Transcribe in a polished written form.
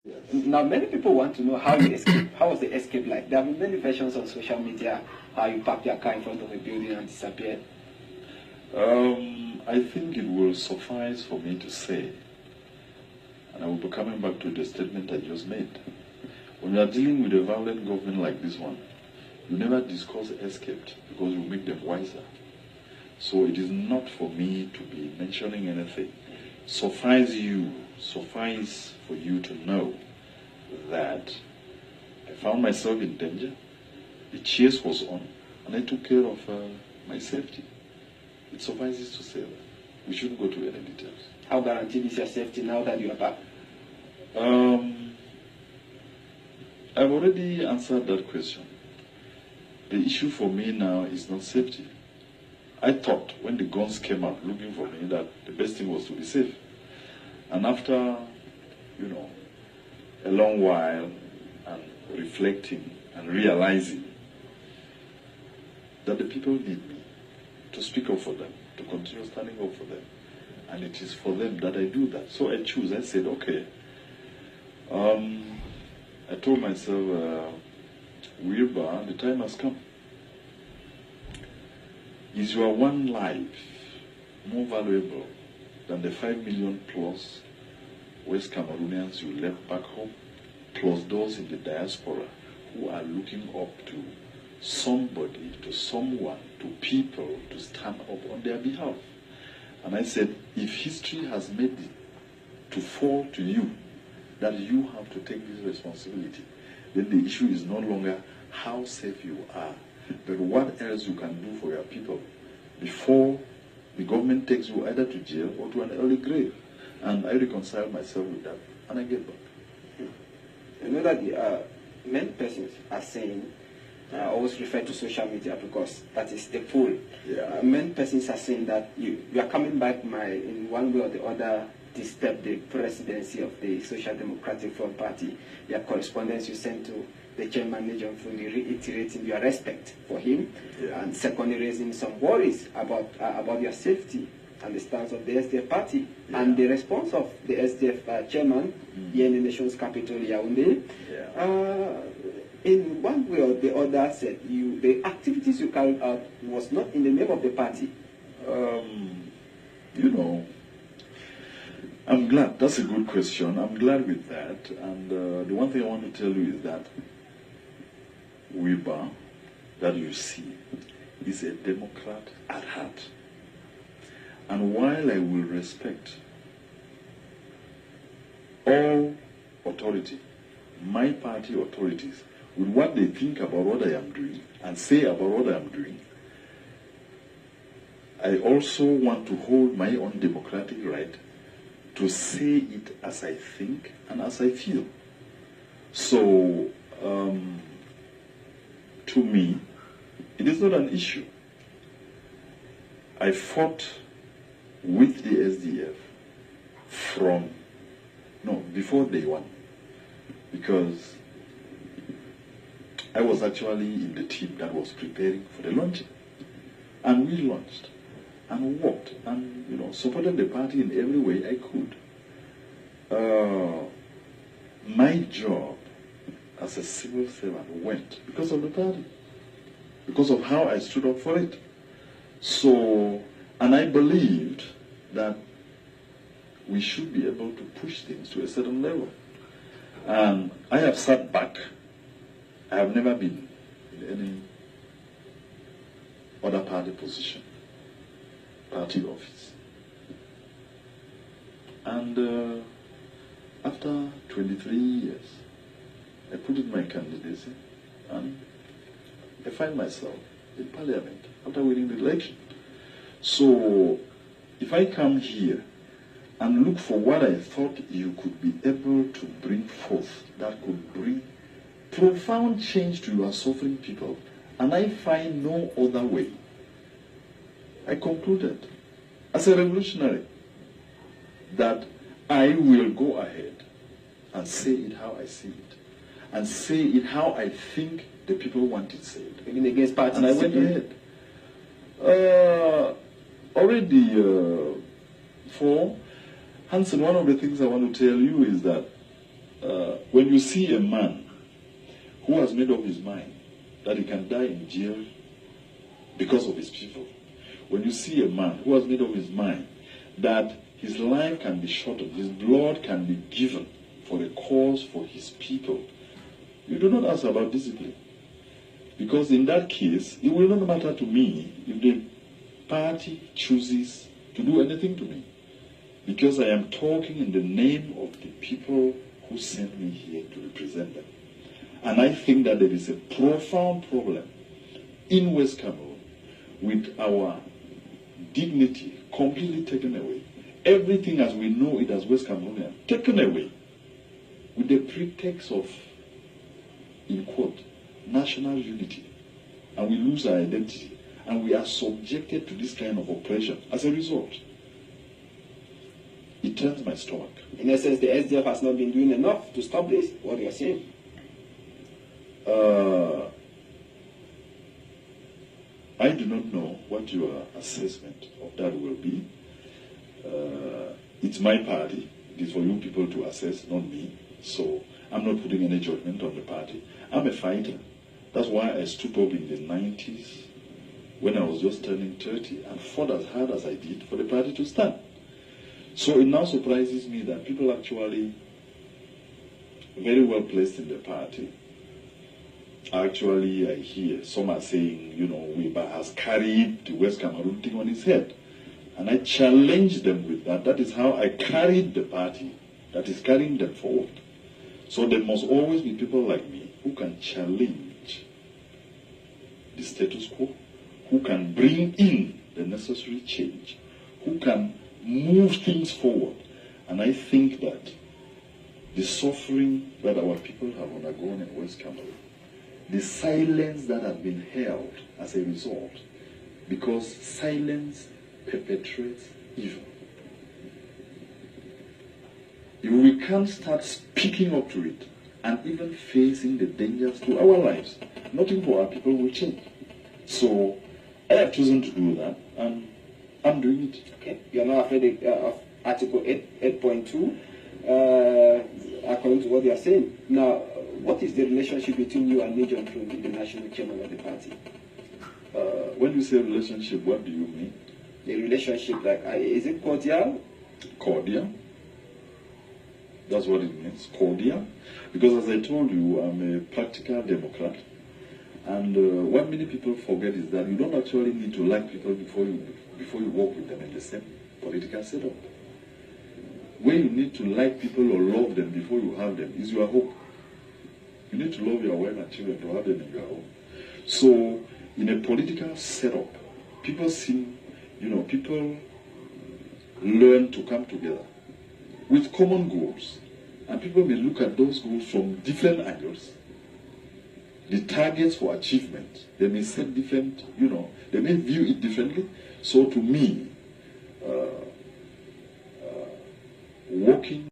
Yes. Now, many people want to know how you escaped. How was the escape like? There have been many versions on social media, how you parked your car in front of a building and disappeared. I think it will suffice for me to say, and I will be coming back to the statement I just made. When you are dealing with a violent government like this one, you never discuss escape because you make them wiser. So it is not for me to be mentioning anything. Suffice for you to know that I found myself in danger, the chase was on, and I took care of my safety. It suffices to say that. We shouldn't go to any details. How guaranteed is your safety now that you are back? I've already answered that question. The issue for me now is not safety. I thought when the guns came out looking for me that the best thing was to be safe. And after, a long while and reflecting and realizing that the people need me to speak up for them, to continue standing up for them. And it is for them that I do that. So I choose. I said, okay. I told myself, Wilbur, the time has come. Is your one life more valuable than the 5 million plus West Cameroonians you left back home, plus those in the diaspora who are looking up to somebody, to someone, to people to stand up on their behalf? And I said, if history has made it to fall to you, that you have to take this responsibility, then the issue is no longer how safe you are, but what else you can do for your people before the government takes you either to jail or to an early grave. And I reconcile myself with that, and I get back. You know that many persons are saying, always refer to social media because that is the pool. Yeah. Many persons are saying that you are coming back in one way or the other disturb the presidency of the Social Democratic Front Party. Your correspondence you sent to the chairman, Nigel Fundi, reiterating your respect for him, and secondly raising some worries about your safety and the stance of the SDF party, and the response of the SDF chairman here in the nation's capital, Yaoundé. In one way or the other, said the activities you carried out was not in the name of the party. I'm glad. That's a good question. I'm glad with that. And the one thing I want to tell you is that Wilbur, that you see, is a Democrat at heart. And while I will respect all authority, my party authorities, with what they think about what I am doing and say about what I am doing, I also want to hold my own democratic right to say it as I think and as I feel. So, to me, it is not an issue. I fought with the SDF before day one, because I was actually in the team that was preparing for the launching. And we launched and worked and, supported the party in every way I could. My job as a civil servant went because of the party, because of how I stood up for it. So, and I believed that we should be able to push things to a certain level. And I have sat back. I have never been in any other party position, party office. And after 23 years, I put in my candidacy and I find myself in parliament after winning the election. So if I come here and look for what I thought you could be able to bring forth that could bring profound change to your suffering people, and I find no other way, I concluded as a revolutionary that I will go ahead and say it how I see it, and say it how I think the people want it said. Even against parties. And I went ahead. For Hansen, one of the things I want to tell you is that When you see a man who has made up his mind that he can die in jail because of his people, when you see a man who has made up his mind that his life can be shortened, his blood can be given for a cause for his people, you do not ask about discipline. Because in that case, it will not matter to me if the party chooses to do anything to me. Because I am talking in the name of the people who sent me here to represent them. And I think that there is a profound problem in West Cameroon with our dignity completely taken away. Everything as we know it as West Cameroonian taken away with the pretext of, in quote, national unity. And we lose our identity. And we are subjected to this kind of oppression. As a result, it turns my stomach. In essence, the SDF has not been doing enough to stop this, what you're saying. I do not know what your assessment of that will be. It's my party. It is for you people to assess, not me. So I'm not putting any judgment on the party. I'm a fighter. That's why I stood up in the 90s when I was just turning 30 and fought as hard as I did for the party to stand. So it now surprises me that people actually very well placed in the party, actually I hear some are saying, you know, Weber has carried the West Cameroon thing on his head. And I challenge them with that. That is how I carried the party that is carrying them forward. So there must always be people like me who can challenge the status quo, who can bring in the necessary change, who can move things forward. And I think that the suffering that our people have undergone in West Cameroon, the silence that has been held as a result, because silence perpetrates evil. If we can't start speaking up to it and even facing the dangers to our lives, nothing for our people will change. So I have chosen to do that, and I'm doing it. Okay. You are not afraid of Article 8.2, according to what you are saying. Now, what is the relationship between you and Major Mfundi, the national chairman of the party? When you say relationship, what do you mean? The relationship, like, is it cordial? Cordial. That's what it means, cordial. Because as I told you, I'm a practical Democrat. And what many people forget is that you don't actually need to like people before you work with them in the same political setup. Where you need to like people or love them before you have them is your home. You need to love your wife and children to have them in your home. So in a political setup, people people learn to come together with common goals. And people may look at those goals from different angles. The targets for achievement, they may set different, they may view it differently. So to me, working